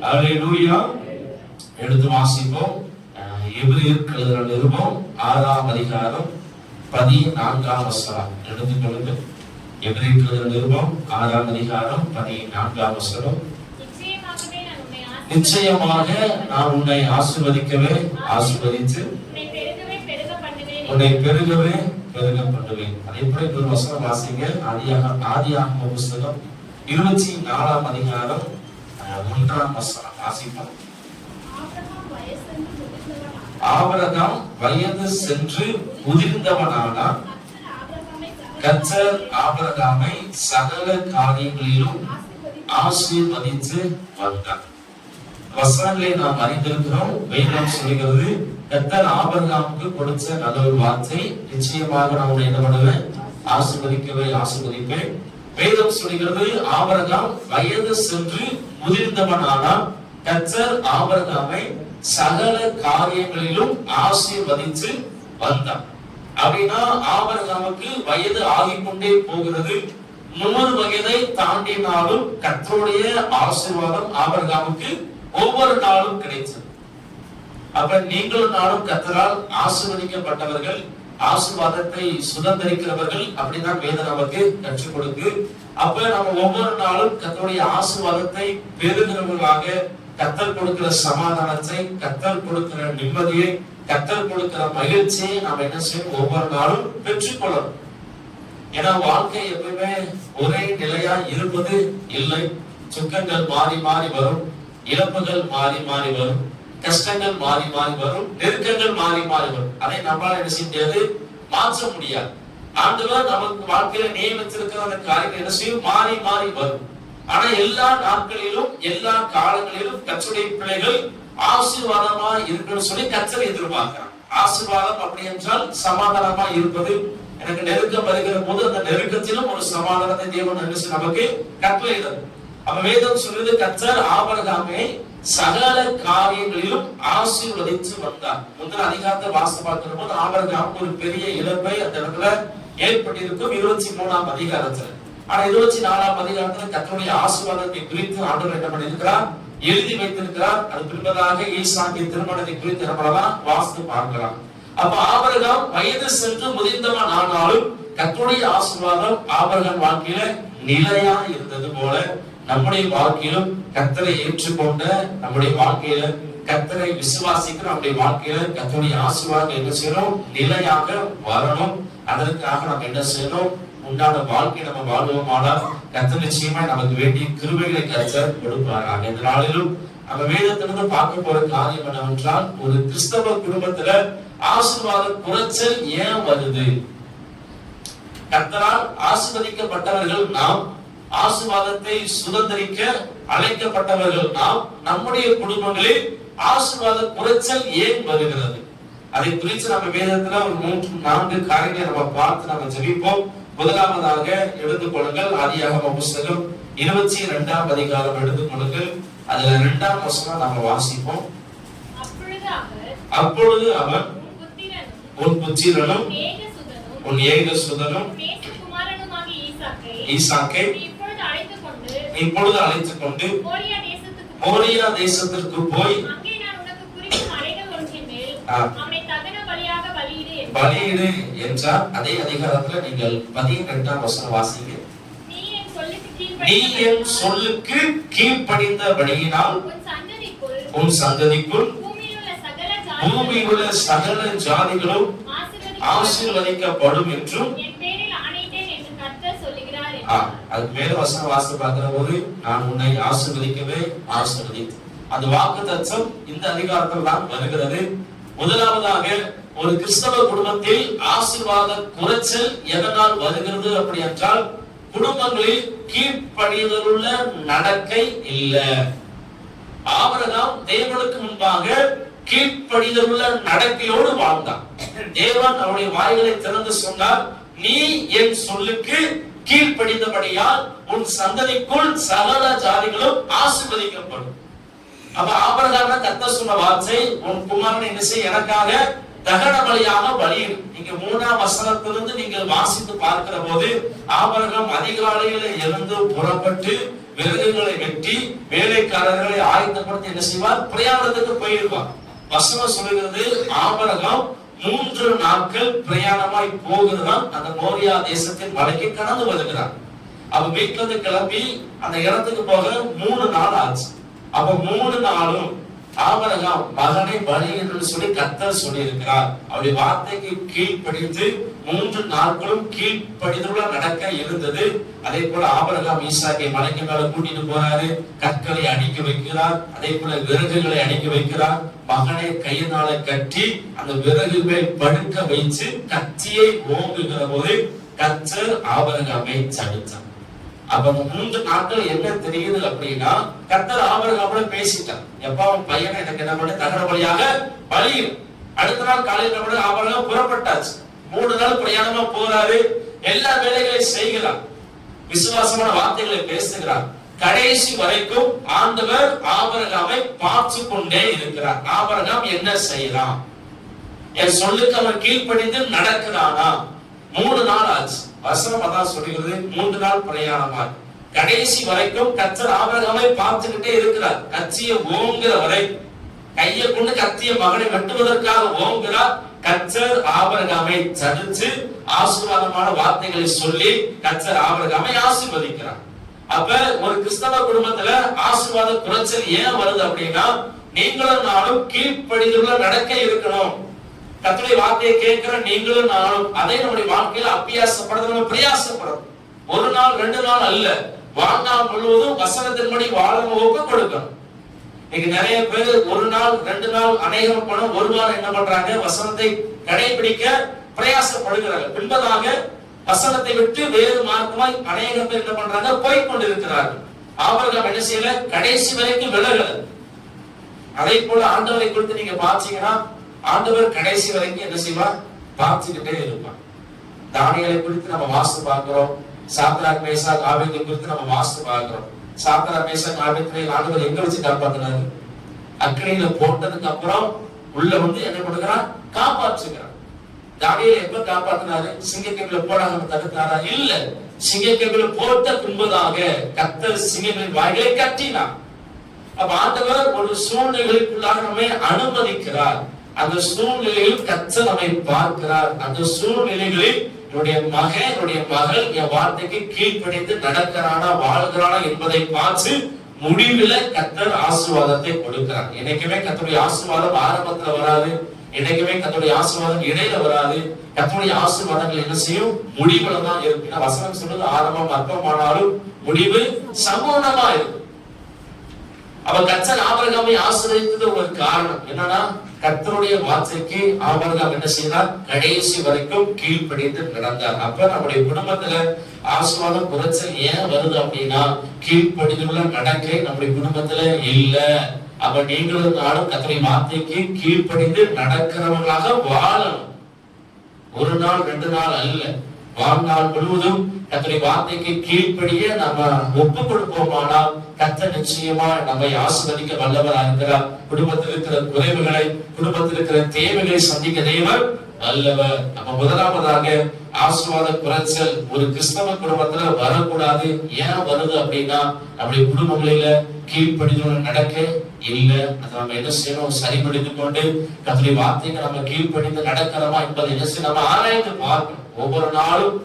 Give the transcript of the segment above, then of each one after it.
அல்லேலூயா. எடுத்து வாசிப்போம். எபிரேயர் எழுதின நிருபம் 6ஆம் அதிகாரம் 14ஆம் வசனம். எடுத்துக்கொள்ளுங்கள். எபிரேயர் எழுதின நிருபம் 6ஆம் அதிகாரம் 14ஆம் வசனம். நிச்சயமாக நான் உன்னை ஆசீர்வதிக்கவே ஆசீர்வதித்து உன்னை பெருகவே பெருக பண்ணுவேன். அதே போல ஒரு வசனம் வாசிங்க. ஆதியாகம புஸ்தகம் 24ஆம் அதிகாரம் 1ஆம் வசனம் வாசிப்போம். ஆபிரகாம் வயது சென்று முதிர்ந்தவனானான். கர்த்தர் ஆபிரகாமை சகல காரியங்களிலும் ஆசீர்வதித்து வந்தார். வசனங்களை நாம் அறிந்திருக்கிறோம். வேதம் சொல்கிறது, கர்த்தர் ஆபிரகாமுக்கு கொடுத்த நல்ல ஒரு வார்த்தை, நிச்சயமாக நான் என்ன பண்ணுவேன், ஆசீர்வதிக்கவே ஆசீர்வதிப்பேன். வேதம் சொல்கிறது, ஆபிரகாம் வயது சென்று முதிர்ந்தவனானான். கர்த்தர் ஆபிரகாமை சகல காரியங்களிலும் ஆசீர்வதித்து வந்தார். அப்படின்னா ஆபிரகாமுக்கு வயது ஆகிக்கொண்டே போகிறது. 100 வயதை தாண்டினாலும் கர்த்தருடைய ஆசீர்வாதம் ஆபிரகாமுக்கு ஒவ்வொரு நாளும் கிடைத்தது. அப்ப நீங்களும் நாளும் கர்த்தரால் ஆசீர்வதிக்கப்பட்டவர்கள், ஆசீர்வாதத்தை சுதந்திரிக்கிறவர்கள் அப்படிதான் வேதம் நமக்கு கற்றுக் கொடுக்கு. அப்ப நம்ம ஒவ்வொரு நாளும் கர்த்தருடைய ஆசீர்வாதத்தை பெறுகிறவர்களாக, கர்த்தர் கொடுக்கிற சமாதானத்தை, கர்த்தர் கொடுக்கிற நிம்மதியை, கர்த்தர் கொடுக்கிற மகிழ்ச்சியை நாம் என்ன செய்யணும், ஒவ்வொரு நாளும் பெற்றுக்கொள்ளணும். ஏன்னா வாழ்க்கை எப்பவுமே ஒரே நிலையா இருப்பது இல்லை. சுக்கங்கள் மாறி மாறி வரும், இழப்புகள் மாறி மாறி வரும், கஷ்டங்கள் மாறி மாறி வரும், நெருக்கங்கள் மாறி மாறி வரும். அதை நம்மளால என்ன செய்ய முடியாது, மாற்ற முடியாது. ஆண்டவர் நமக்கு வாழ்க்கையில நியமித்திருக்கிற அந்த காரியங்கள் என்ன செய்யும், மாறி மாறி வரும். ஆனா எல்லா நாட்களிலும் எல்லா காலங்களிலும் கர்த்தருடைய பிள்ளைகள் ஆசீர்வாதமா இருக்கணும்னு சொல்லி கர்த்தர் எதிர்பார்க்கிறார். ஆசீர்வாதம் அப்படி என்றால் சமாதானமா இருப்பது. எனக்கு நெருக்கம் வருகிற போது அந்த நெருக்கத்திலும் ஒரு சமாதானத்தை தேவன் நமக்கு கட்டளையிடும். அப்ப வேதம் சொல்றது, கர்த்தர் ஆபிரகாமை சகல காரியங்களிலும் ஆசீர்வதித்து வந்தார். முதல் அதிகாரத்தை வாசித்து பார்க்கிற போது ஆபிரகாம் ஒரு பெரிய இழப்பை அந்த இடத்துல ஏற்பட்டிருக்கும் 23ஆம் அதிகாரத்துல. ஆனா 24ஆம் அதிகாரத்துல கர்த்தருடைய ஆசீர்வாதத்தை குறித்து ஆண்டவர் என்ன பண்ணியிருக்கிறார், எழுதி வைத்திருக்கிறார். அது பின்பதாக ஈசாக்கின் திருமணத்தை குறித்து நம்மளதான் வாசித்து பார்க்கலாம். அப்ப ஆபிரகாம் வயது சென்று முதிர்ந்தவன் ஆனாலும் கர்த்தருடைய ஆசீர்வாதம் ஆபிரகாம் வாழ்க்கையில நிலையா இருந்தது போல நம்முடைய வாழ்க்கையிலும் கர்த்தரை ஏற்றுக்கொண்ட, நம்முடைய வாழ்க்கையில கர்த்தரை விசுவாசிக்கிற நம்முடைய வாழ்க்கையில கர்த்தருடைய ஆசீர்வாதம் என்ன செய்யணும், நிலையாக வரணும். அதற்காக நம்ம என்ன செய்யணும், உண்டான வாழ்க்கை நம்ம வாழ்வோமானால் கர்த்தர் நிச்சயமா நமக்கு வேண்டிய கிருபைகளை கர்த்தர் கொடுப்பாராக. இந்த நாளிலும் நம்ம வேதத்திலிருந்து பார்க்க போற காரியம் என்னவென்றால், ஒரு கிறிஸ்தவ குடும்பத்துல ஆசீர்வாத குறைச்சல் ஏன் வருது? கர்த்தரால் ஆசீர்வதிக்கப்பட்டவர்கள் நாம், ஆசீர்வாதத்தை சுதந்திரிக்க அழைக்கப்பட்டவர்கள் நாம், நம்முடைய குடும்பங்களில் ஆசீர்வாத குறைச்சல் ஏன் வருகிறது? அதை குறித்து நம்ம வேதத்துல ஒரு 3-4 காரியங்களை நம்ம பார்த்து நம்ம ஜெபிப்போம். முதலாவதாக எடுத்துக் கொள்ளுங்கள். ஆதியாகம புஸ்தகம் 22ஆம் அதிகாரம் எடுத்துக் கொள்ளுங்கள். அதுல 2ஆம் வசனம் நாம வாசிப்போம். அப்பொழுது அவன் உன் புத்திரனும் உன் ஏகசுதனும் ஈசாக்கை இப்பொழுது அழைத்துக் கொண்டு மோரியா தேசத்திற்கு போய் பலியிடு என்றார். அதே அதிகாரத்துல நீங்கள் 12ஆம் வசனம் வாசிங்க. நீ என் சொல்லுக்கு கீழ்ப்படிந்தபடியினால் உன் சந்ததிக்குள் பூமியில் உள்ள சகல ஜாதிகளும் ஆசீர்வதிக்கப்படும் என்றும். அதுக்கு மேல வசனம் வாசித்து பார்க்கிற போது, நான் உன்னை ஆசீர்வதிக்கவே ஆசீர்வதித்து, அந்த வாக்குத்தத்தம் இந்த அதிகாரத்தில் தான் வருகிறது. முதலாவதாக ஒரு கிறிஸ்தவ குடும்பத்தில் ஆசீர்வாத குறைச்சல் எதனால் வருகிறது அப்படி என்றால், குடும்பங்களில் கீழ்ப்படிதலுள்ள நடக்கை இல்லை. ஆபிரகாம் தேவனுக்கு முன்பாக கீழ்ப்படிதலுள்ள நடக்கையோடு வாழ்ந்தான். தேவன் அவருடைய வாய்களை திறந்து சொன்னார், நீ என் சொல்லுக்கு கீழ்ப்படிந்தபடியால் உன் சந்ததிக்குள் சகல ஜாதிகளும் ஆசீர்வதிக்கப்படும். அப்ப ஆபிரகாம் கர்த்தர் சொன்ன வார்த்தை, உன் குமாரனை என்ன செய்ய, எனக்காக தகன பலியாக பலியிடு. நீங்க 3ஆம் வசனத்திலிருந்து நீங்கள் வாசித்து பார்க்கிற போது, ஆபிரகாம் அதிகாலையில எழுந்து புறப்பட்டு விறகுகளை வெட்டி வேலைக்காரர்களை ஆயத்தப்படுத்தி என்ன செய்வார்? பிரயாணத்துக்கு போயிடுவார். வசனம் சொல்லுகிறது, ஆபிரகாம் 3 நாட்கள் பிரயாணமாய் போகிறதான் அந்த மோரியா தேசத்தின் மலைக்கு கடந்து வருகிறார். அப்ப வீட்டுல இருந்து கிளம்பி அந்த இடத்துக்கு போக 3 நாள் ஆச்சு. அப்ப 3 நாளும் ஆபிரகாம் மகனை பலி என்று சொல்லி கர்த்தர் சொல்லி இருக்கிறார். அவருடைய வார்த்தைக்கு கீழ்ப்படிந்து 3 நாட்களும் கீழ்ப்படிந்துள்ள நடக்க இருந்தது. அதே போல ஆபிரகாம் ஈசாக்கை மலைக்கு மேல கூட்டிட்டு போறாரு. கற்களை அடிக்க வைக்கிறார். அதே போல விறகுகளை அடிக்க வைக்கிறார். மகனை கையினால கட்டி அந்த விறகு மேல் படுக்க வைத்து கத்தியை ஓங்குகிற போது கர்த்தர் ஆபிரகாமை சபித்தார். அப்ப 3 நாட்கள் என்ன தெரியுது அப்படின்னா, கர்த்தர் ஆபிரகாமோட பேசிட்டார். எப்ப அவன் பையனை எனக்கு என்ன பண்ண தகன பலியாக பலியும். அடுத்த நாள் காலையில கூட ஆபிரகாம் புறப்பட்டாச்சு. 3 நாள் பிரயாணமா போறாரு. எல்லா வேலைகளையும் செய்கிறார். விசுவாசமான வார்த்தைகளை பேசுகிறார். கடைசி வரைக்கும் ஆண்டவர் ஆபிரகாமை பார்த்து கொண்டே இருக்கிறார். ஆபிரகாம் என்ன செய்யறான், என் சொல்லுக்கு அவன் கீழ்ப்படிந்து நடக்கிறானா? 3 நாள் ஆச்சு. வசனம் அதான் சொல்லுகிறது, 3 நாள் பிரயாணமா கடைசி வரைக்கும் கர்த்தர் ஆபிரகாமை பார்த்துக்கிட்டே இருக்கிறார். கத்தியை ஓங்குற வரை, கையை கொண்டு கத்திய மகனை வெட்டுவதற்காக ஓங்குகிறார். கர்த்தர் ஆபிரகாமை தடுத்து ஆசீர்வாதமான வார்த்தைகளை சொல்லி கர்த்தர் ஆபிரகாமை ஆசீர்வதிக்கிறார். அப்ப ஒரு கிறிஸ்தவ குடும்பத்துல ஆசீர்வாத குறைச்சல் ஏன் வருது அப்படின்னா, நீங்களும் நானும் கீழ்ப்படிந்துள்ள நடக்க இருக்கணும். கர்த்தருடைய வார்த்தையை கேட்கிற நீங்களும் நானும் அதை நம்முடைய வாழ்க்கையில அபியாசப்படுறது, நம்ம பிரயாசப்படணும். 1 நாள் 2 நாள் அல்ல, வாழ்நாள் முழுவதும் வசனத்தின்படி வாழ ஒப்பு கொடுக்கணும். இன்னைக்கு நிறைய பேர் 1 நாள் 2 நாள் அநேகம் பணம் 1 வாரம் என்ன பண்றாங்க, வசனத்தை கடைபிடிக்க பிரயாசப்படுகிறார்கள். பின்பதாக வசனத்தை விட்டு வேறு மார்க்கமாய் அநேக பேர் என்ன பண்றாங்க, போய்கொண்டிருக்கிறார்கள். ஆபிரகாம் என்ன செய்யல, கடைசி வரைக்கும் விலகல. அதே போல ஆண்டவரை குறித்து நீங்க பாத்தீங்கன்னா, ஆண்டவர் கடைசி வரைக்கும் என்ன செய்வார், பார்த்துக்கிட்டே இருப்பார். தானியேலை குறித்து நம்ம வாசித்து பார்க்கிறோம். சாத்ராக் மேசாக் ஆபேத்நேகோ குறித்து நம்ம வாசித்து பார்க்கிறோம். சாத்ராக் மேசாக் ஆபேத்நேகோ ஆண்டவர் எங்க வச்சு காப்பாத்தினாரு? அக்கினியில போட்டதுக்கு அப்புறம் உள்ள வந்து என்ன பண்ணுகிறார், காப்பாற்றுகிறார். தானியேலை எப்ப காப்பாத்தினாரு? சிங்கக்கேபில போடாம தடுத்தாரா? இல்ல, சிங்கக்கேபில போட்ட பின்பதாக கர்த்தர் சிங்கங்களின் வாய்களை கட்டினார். அப்ப ஆண்டவர் ஒரு சூழ்நிலைக்குள்ளாக நம்மை அனுமதிக்கிறார். அந்த சூழ்நிலையில் கர்த்தர் நம்மை பார்க்கிறார். அந்த சூழ்நிலைகளில் என்னுடைய மகன், என்னுடைய மகள் என் வார்த்தைக்கு கீழ்ப்படிந்து நடக்கிறானா, வாழ்கிறானா என்பதை பார்த்து முடிவில் கர்த்தர் ஆசீர்வாதத்தை கொடுக்கிறார். என்னைக்குமே கர்த்தருடைய ஆசீர்வாதம் ஆரம்பத்துல வராது. என்னைக்குமே கர்த்தருடைய ஆசீர்வாதம் இடையில வராது. கர்த்தருடைய ஆசீர்வாதங்கள் என்ன செய்யும், முடிவுல தான் இருக்கு. வசனம் சொல்றது ஆரம்பம் அற்பமானாலும் முடிவு சம்பூர்ணமா இருக்கும். அவ கர்த்தர் ஆபிரகாமை ஆசீர்வதித்தது ஒரு காரணம் என்னன்னா, கர்த்தருடைய வார்த்தைக்கு ஆபிரகாம் என்ன செய்தார், கடைசி வரைக்கும் கீழ்ப்படிந்து நடந்தார். அப்ப நம்முடைய குடும்பத்துல ஆசீர்வாதம் குறைச்சல் ஏன் வருது அப்படின்னா, கீழ்ப்படிந்துள்ள நடக்கை நம்முடைய குடும்பத்துல இல்ல. அப்ப நீங்களும் நானும் கர்த்தருடைய வார்த்தைக்கு கீழ்ப்படிந்து நடக்கிறவங்களாக வாழணும். 1 நாள் 2 நாள் அல்ல, வாழ்நாள் முழுவதும் கர்த்தருடைய வார்த்தைக்கு கீழ்ப்படிய நம்ம ஒப்பு கொடுப்போமானால் கர்த்தர் நிச்சயமா நம்மை ஆசீர்வதிக்க வல்லவராக இருக்கிறார். குடும்பத்தில் இருக்கிற குறைவுகளை, குடும்பத்தில் இருக்கிற தேவைகளை சந்திக்க தேவன் வல்லவர். நம்ம முதலாவதாக ஆசீர்வாத குறைச்சல் ஒரு கிறிஸ்தவ குடும்பத்துல வரக்கூடாது. ஏன் வருது அப்படின்னா, நம்முடைய குடும்பங்களில கீழ்ப்படிதல் நடக்க இல்ல. அதை நம்ம என்ன செய்யணும், சரிபடுத்திக் கொண்டு கர்த்தருடைய வார்த்தைக்கு நம்ம கீழ்ப்படிந்து நடக்கிறோமா என்பதை என்ன செய்ய நம்ம ஆராய்ந்து பார்க்கணும். ஒவ்வொரு நாளும்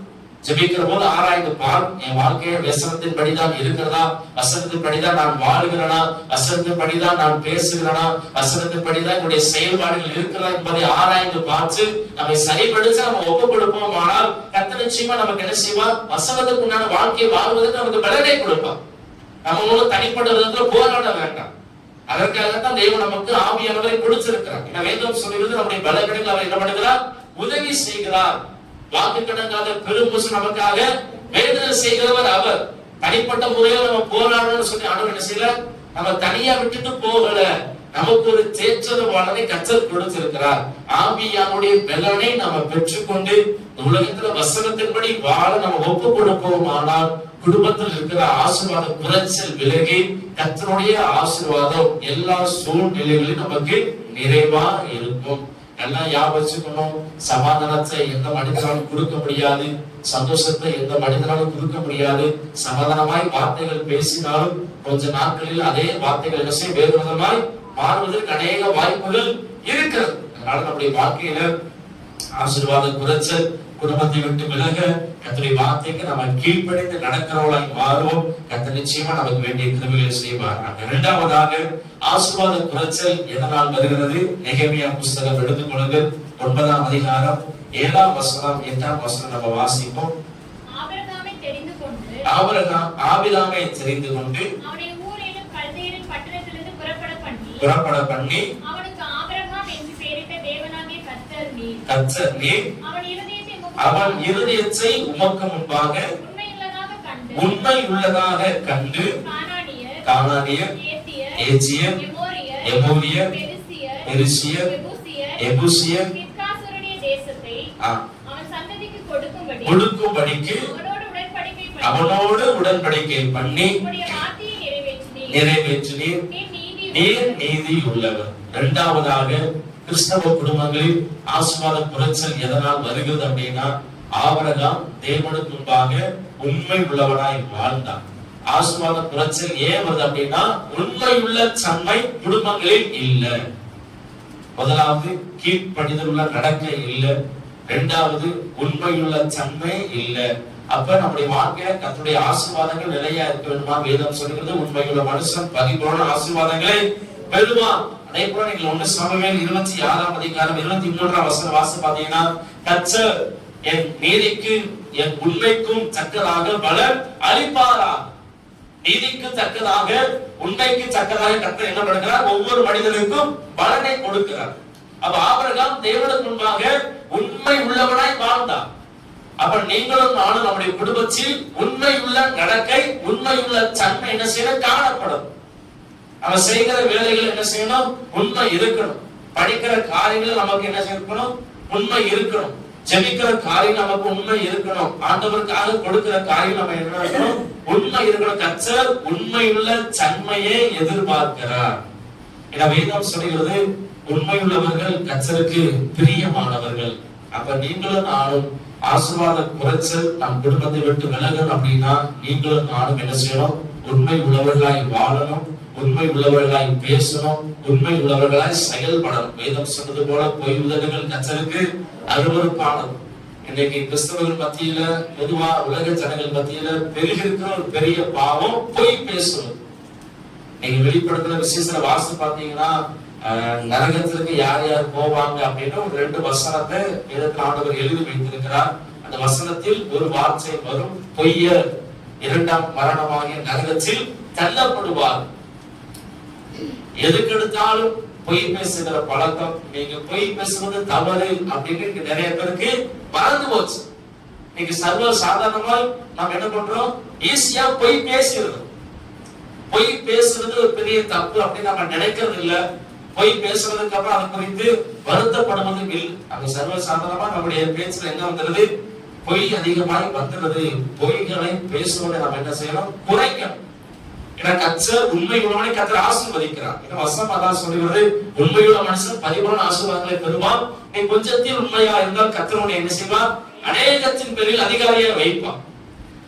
ஜெபிக்கிற போது ஆராய்ந்து பார், என் வாழ்க்கையை வசனத்தின் படிதான் இருக்கிறதா, வசனத்தின் படிதான் நான் வாழ்கிறேனா, வசனத்தின் படிதான் நான் பேசுகிறேனா, வசனத்தின் படிதான் என்னுடைய செயல்பாடுகள் இருக்கிறதா என்பதை ஆராய்ந்து பார்த்து நம்மை சரிபடுத்த நம்ம ஒப்பு கொடுப்போம். ஆனால் கர்த்தர் நிச்சயமா நமக்கு என்ன செய்வார், வசனத்துக்கு உண்டான வாழ்க்கையை வாழ்வதற்கு நமக்கு பலனை கொடுப்பார். நம்ம ஒன்றும் தனிப்பட்ட விதத்துல போராட வேண்டாம். அதற்காகத்தான் தேவன் நமக்கு ஆவியானவரை கொடுத்திருக்கிறார். ஏன்னா வேதம் சொல்லுகிறது, நம்முடைய பலகீனங்களில் அவர் என்ன பண்ணுகிறார், உதவி செய்கிறார். வாக்கு கடங்காத பெரும்பசு நமக்காக வேதனை செய்கிறவர் அவர். தனிப்பட்ட முறையில் நம்ம போராடணும்னு சொல்லி ஆண்டவர் என்ன செய்யல, நம்ம தனியா விட்டுட்டு போகல. நமக்கு ஒரு தேற்றவாளனை கர்த்தர் கொடுத்திருக்கிறார். ஆவியானுடைய பலனை நம்ம பெற்றுக்கொண்டு உலகத்துல வசனத்தின்படி வாழ நம்ம ஒப்பு கொடுப்போம். ஆனால் குடும்பத்தில் இருக்கிற ஆசீர்வாத குறைச்சல் விலகி கர்த்தருடைய ஆசீர்வாதம் எல்லா சூழ்நிலைகளிலும் நமக்கு நிறைவா இருக்கும். எல்லாம் ஞாபகம் வச்சுக்கணும். சமாதானத்தை எந்த மனிதனாலும் கொடுக்க முடியாது, சந்தோஷத்தை எந்த மனிதனாலும் கொடுக்க முடியாது. சமாதானமாய் வார்த்தைகள் பேசினாலும் கொஞ்ச நாட்களில் அதே வார்த்தைகள் என்ன செய்ய வேறு விதமாய் மாறுவதற்கு அநேக வாய்ப்புகள் இருக்கிறது. அதனால நம்முடைய வாழ்க்கையில ஆசீர்வாத குறைச்சல், குடும்பத்தை விட்டு விலக, கர்த்தருடைய வார்த்தைக்கு நம்ம கீழ்ப்படிந்து நடக்கிறவர்களாய் மாறுவோம். கர்த்தர் நிச்சயமா நமக்கு வேண்டிய கிருபைகளை செய்வார். இரண்டாவதாக ஆசீர்வாத குறைச்சல் எதனால் வருகிறது? நெகேமியா புஸ்தகம் எடுத்துக் கொள்ளுங்கள். 9ஆம் அதிகாரம் 7ஆம் வசனம் 8ஆம் வசனம் நம்ம வாசிப்போம். ஆபிரகாமை தெரிந்து கொண்டு அவனை ஊர் என்னும் கல்தேயரின் பட்டணத்திலிருந்து புறப்பட பண்ணி அவனுக்கு ஆபிரகாம் என்று பெயரிட்ட தேவனாகிய கர்த்தர் நீர் அவன் இருதயத்தை உமக்கு முன்பாக உண்மை உள்ளதாக கண்டு கானானியர், ஏத்தியர், எமோரியர், பெரிசியர், எபூசியர் கொடுக்கும்படிக்கு அவனோடு உடன்படிக்கை பண்ணி நிறைவேற்றினீர். நீர் நீதி உள்ளவர். இரண்டாவதாக கிறிஸ்தவ குடும்பங்களில் ஆசீர்வாத குறைச்சல் எதனால் வருகிறது அப்படின்னா, ஆபிரகாம் தேவனுக்கு முன்பாக உண்மை உள்ளவனாய் வாழ்ந்தான். ஆசீர்வாத குறைச்சல் ஏன் வருது அப்படின்னா, உண்மையுள்ள தன்மை குடும்பங்களில் இல்லை. முதலாவது கீழ்ப்படிதல் உள்ள நடக்கை இல்லை. இரண்டாவது உண்மையுள்ள தன்மை இல்லை. அப்ப நம்முடைய வாழ்க்கையில கர்த்தருடைய ஆசீர்வாதங்கள் நிலையா இருக்க வேண்டுமா? வேதம் சொல்கிறது, உண்மையுள்ள மனுஷன் பரிபூரண ஆசீர்வாதங்களை பெறுவான். அதே போல நீங்க 1 சாமுவேல் 26ஆம் அதிகாரம் 23ஆம் வசனம் வாசி பாத்தீங்கன்னா, கர்த்தர் என் நீதிக்கு என் உண்மைக்கும் தக்கதாக பலன் அளிப்பாரா. நீதிக்கு தக்கதாக உண்மைக்கு தக்கதாக கர்த்தர் என்ன பண்ணுகிறார்? ஒவ்வொரு மனிதனுக்கும் பலனை கொடுக்கிறார். அப்ப ஆபிரகாம் தேவனுக்கு முன்பாக உண்மை உள்ளவனாய் வாழ்ந்தான். அப்ப நீங்களும் நானும் நம்முடைய குடும்பத்தில் உண்மையுள்ள நடக்கை, உண்மையுள்ள தன்மை என்ன செய்யணும்? காணப்படும். நம்ம செய்கிற வேலைகள் என்ன செய்யணும்? உண்மை இருக்கணும். படிக்கிற காரியங்கள் நமக்கு என்ன இருக்கணும்? உண்மை இருக்கணும். ஜெபிக்கிற காரியம் நமக்கு உண்மை இருக்கணும். ஆண்டவருக்காக கொடுக்கிற காரியம் நம்ம என்ன இருக்கணும்? உண்மை இருக்கணும். கர்த்தர் உண்மையுள்ள தன்மையை எதிர்பார்க்கிறார். வேதம் சொல்கிறது, உண்மையுள்ளவர்கள் கர்த்தருக்கு பிரியமானவர்கள். அப்ப நீங்களும் நானும் ஆசீர்வாத குறைச்சல் நம் குடும்பத்தை விட்டு விலகணும் அப்படின்னா, நீங்களும் நானும் என்ன செய்யணும்? உண்மை உள்ளவர்களாய் வாழணும், உண்மை உள்ளவர்களாய் பேசணும், உண்மை உள்ளவர்களாய் செயல்படணும். வேதம் சொன்னது போல பொய் உதடுகள் கர்த்தருக்கு அருவருப்பானது. இன்னைக்கு கிறிஸ்தவர்கள் மத்தியில, பொதுவா உலக ஜனங்கள் மத்தியில பெருகிருக்கிற ஒரு பெரிய பாவம் பொய் பேசுவது. நீங்க வெளிப்படுத்துற விசேஷ வாசி பாத்தீங்கன்னா, நரகத்திற்கு யார் யார் போவாங்க அப்படின்னு ஒரு 2 வசனத்தை ஆண்டவர் எழுதி வைத்திருக்கிறார். அந்த வசனத்தில் ஒரு வார்த்தை வரும், பொய்யர் 2ஆம் மரணமாகிய நரகத்தில் தள்ளப்படுவார். எதுக்கு எடுத்தாலும் பொய் பேசுகிற பழக்கம், நீங்க பொய் பேசுவது தவறு அப்படின்னு நிறைய பேருக்கு மறந்து போச்சு. நீங்க சர்வ சாதாரணமா நாம் என்ன பண்றோம்? ஈஸியா பொய் பேசுறது. பொய் பேசுறது ஒரு பெரிய தப்பு அப்படின்னு நம்ம நினைக்கிறது இல்ல. பொய் பேசுறதுக்கு அப்புறம் அதை குறித்து வருத்தப்படுவது இல்லை. அங்க சர்வ சாதாரணமா நம்முடைய பேச்சுல என்ன வந்துடுது? பொய் அதிகமாய் வந்துடுது. பொய்களை பேசுவதை நம்ம என்ன செய்யணும்? குறைக்கணும். ஏன்னா கர்த்தர் உண்மை உள்ளவனை கர்த்தர் ஆசீர்வதிக்கிறார். வசனம் அதான் சொல்லுகிறது, உண்மையுள்ள மனுஷன் பரிபூரண ஆசீர்வாதங்களை பெறுவான். நீ கொஞ்சத்தில் உண்மையா இருந்தால் கர்த்தர் உன்னை என்ன செய்வான்? அநேகத்தின் பேரில் அதிகாரியா வைப்பான்.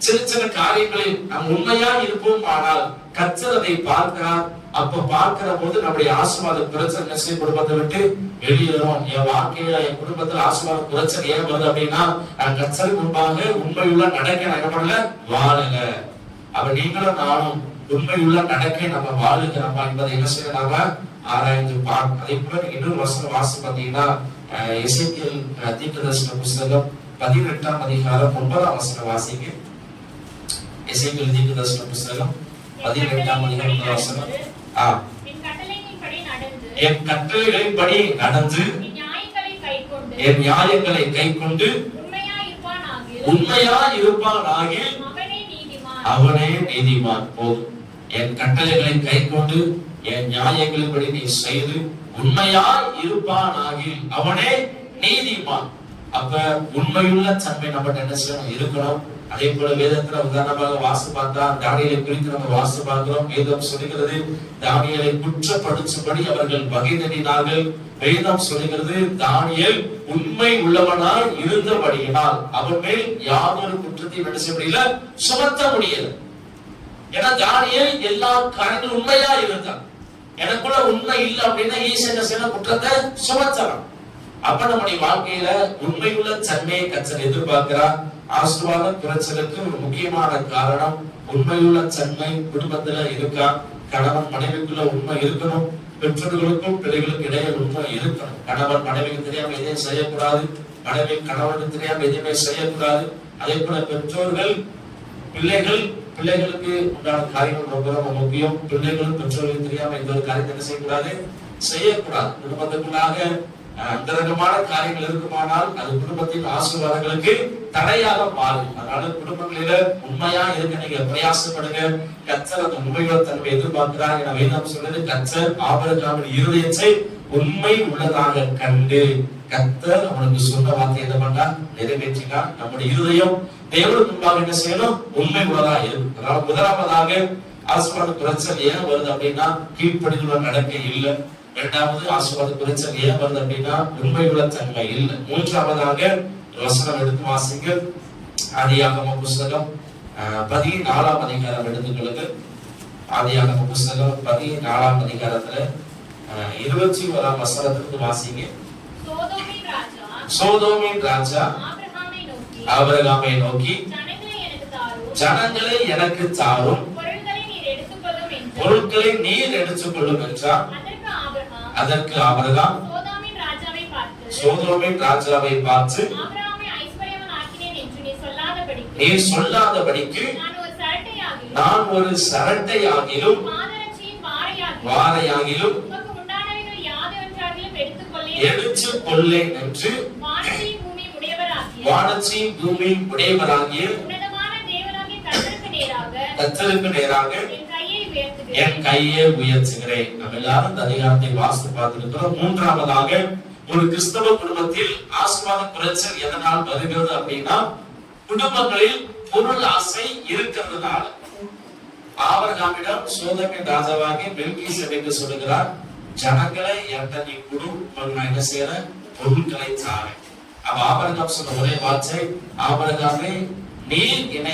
சின்ன சின்ன காரியங்களில் நாம் உண்மையா இருப்போம், ஆனால் கர்த்தர் அதை பார்க்கிறார். அப்ப பார்க்கிற போது நம்முடைய ஆசீர்வாத குறைச்சல் குடும்பத்தை விட்டு வெளியேறும். என் வாழ்க்கையில என் குடும்பத்துல ஆசீர்வாத குறைச்சல் ஏன் வருது அப்படின்னா, நான் கர்த்தருக்கு முன்பாக உண்மையுள்ள நடக்க நான் என்ன பண்ணல, வாழல. அப்ப நீங்களும் நானும் உண்மையுள்ள நடக்கை நம்ம வாழுகிறோமா என்பதை என்ன செய்ய நாம ஆராய்ந்து பார்க்கணும். அதே போல நீங்க இன்னொரு வசனம் வாசி பாத்தீங்கன்னா, எசேக்கியேல் தீர்க்கதரிசன புஸ்தகம் 18ஆம் அதிகாரம் 9ஆம் வசனம் வாசிங்க. எசேக்கியேல் தீர்க்கதரிசன புஸ்தகம் 18ஆம் அதிகாரம் 9ஆம் வசனம். என் கட்டளைகளின்படி நடந்து என் நியாயங்களை கைக்கொண்டு உண்மையா இருப்பானாகில் அவனே நீதிமான். போதும். என் கட்டளைகளை கைக்கொண்டு என் நியாயங்களின்படி நீ செய்து உண்மையா இருப்பானாகில் அவனே நீதிமான். அப்ப உண்மையுள்ள தன்மை நம்ம என்ன செய்யணும் இருக்கணும். அதே போல வேதத்துல உதாரணமாக வாசி பார்த்தா தானியேலை குறித்து நம்ம வாசி பார்க்கிறோம். வேதம் சொல்லுகிறது தானியேலை குற்றப்படுத்தும்படி அவர்கள் வகை தேடினார்கள். வேதம் சொல்லுகிறது தானியேல் உண்மை உள்ளவனாய் இருந்தபடியினால் அவன் மேல் யாதொரு குற்றத்தையும் என்ன செய்ய முடியல, சுமத்த முடியல. ஏன்னா தானியேல் எல்லா காரியங்களும் உண்மையா இருந்தான். எனக்குள்ள உண்மை இல்லை அப்படின்னா ஈசன் குற்றத்தை சுமத்தலாம். அப்ப நம்முடைய வாழ்க்கையில உண்மையுள்ள தன்மையை கர்த்தர் எதிர்பார்க்கிறார். ஆசீர்வாத குறைச்சலுக்கு ஒரு முக்கியமான காரணம் உண்மையுள்ள தன்மை குடும்பத்துல இருக்கா. கணவன் மனைவிக்குள்ள உண்மை இருக்கணும். பெற்றோர்களுக்கும் பிள்ளைகளுக்கு இடையே உண்மை இருக்கணும். கணவன் மனைவிக்கு தெரியாம எதையும் செய்யக்கூடாது. மனைவி கணவனுக்கு தெரியாம எதையுமே செய்யக்கூடாது. அதே போல பெற்றோர்கள் பிள்ளைகளுக்கு உண்டான காரியங்கள் ரொம்ப ரொம்ப முக்கியம். பிள்ளைகளும் பெற்றோர்களுக்கு தெரியாம எந்த ஒரு காரியத்தை என்ன செய்யக்கூடாது. குடும்பத்துக்குள்ளாக அந்தரங்கமான காரியங்கள் இருக்குமானால் அது குடும்பத்தின் ஆசீர்வாதங்களுக்கு தடையாக மாறும். அதனால குடும்பங்களில உண்மையா இருக்க நீங்க பிரயாசப்படுங்க. கர்த்தர் அந்த உண்மையுள்ள தன்மை எதிர்பார்க்கிறார் என வேதம் சொல்றது. கர்த்தர் ஆபிரகாமின் இருதயத்தை உண்மை உள்ளதாக கண்டு கர்த்தர் அவனுக்கு சொன்ன வார்த்தை என்ன பண்ணா நிறைவேற்றினார். நம்முடைய இருதயம் தேவனுக்கு முன்பாக என்ன செய்யணும், உண்மை உள்ளதா இருக்கும். அதனால முதலாவதாக ஆசீர்வாத குறைச்சல் ஏன் வருது அப்படின்னா கீழ்ப்படிதலுடன் நடக்கை இல்லை. இரண்டாவது ஆசீர்வாத குறைச்சல் ஏன் வருது அப்படின்னா உண்மையுள்ள தன்மை இல்லை. மூன்றாவதாக வசனம் எடுத்து வாசிங்க. ஆதியாகம புஸ்தகம் 14ஆம் அதிகாரம் எடுத்துக்கொள்ளுங்க. ஆதியாகம புஸ்தகம் 14ஆம் அதிகாரத்துல 21ஆம் வசனத்திலிருந்து வாசிங்க. சோதோமின் ராஜா ஆபிரகாமை நோக்கி ஜனங்களை எனக்கு தாரும், பொருட்களை நீர் எடுத்துக்கொள்ளும் என்றார். அதற்கு ஆபிரகாம் சோதோமின் ராஜாவை பார்த்து நீர் சொல்லாதபடிக்கு நான் ஒரு சரட்டையாகிலும் வாரையாகிலும் எடுத்துக் கொள்ளேன் என்று வானத்தையும் பூமியும் உடையவராகிய கர்த்தருக்கு நேராக என் கையை உயர்த்துகிறேன். நம்ம எல்லாரும் இந்த அதிகாரத்தை வாசித்து பார்த்திருக்கிறோம். மூன்றாவதாக ஒரு கிறிஸ்தவ குடும்பத்தில் ஆசீர்வாத குறைச்சல் எதனால் வருகிறது அப்படின்னா குடும்பங்களில் பொருள் ஆசை இருக்கிறதுனால. ஆபிரகாமிடம் சோதோமின் ராஜாவாகிய மெல்கிசேதேக்கு சொல்லுகிறார், ஜனங்களை என்கிட்ட நீ கொடு, நான் என்ன செய்யறேன், பொருட்களை தாரேன். அப்ப ஆபிரகாம் சொன்ன ஒரே வார்த்தை, ஆபிரகாமே நீர் என்னை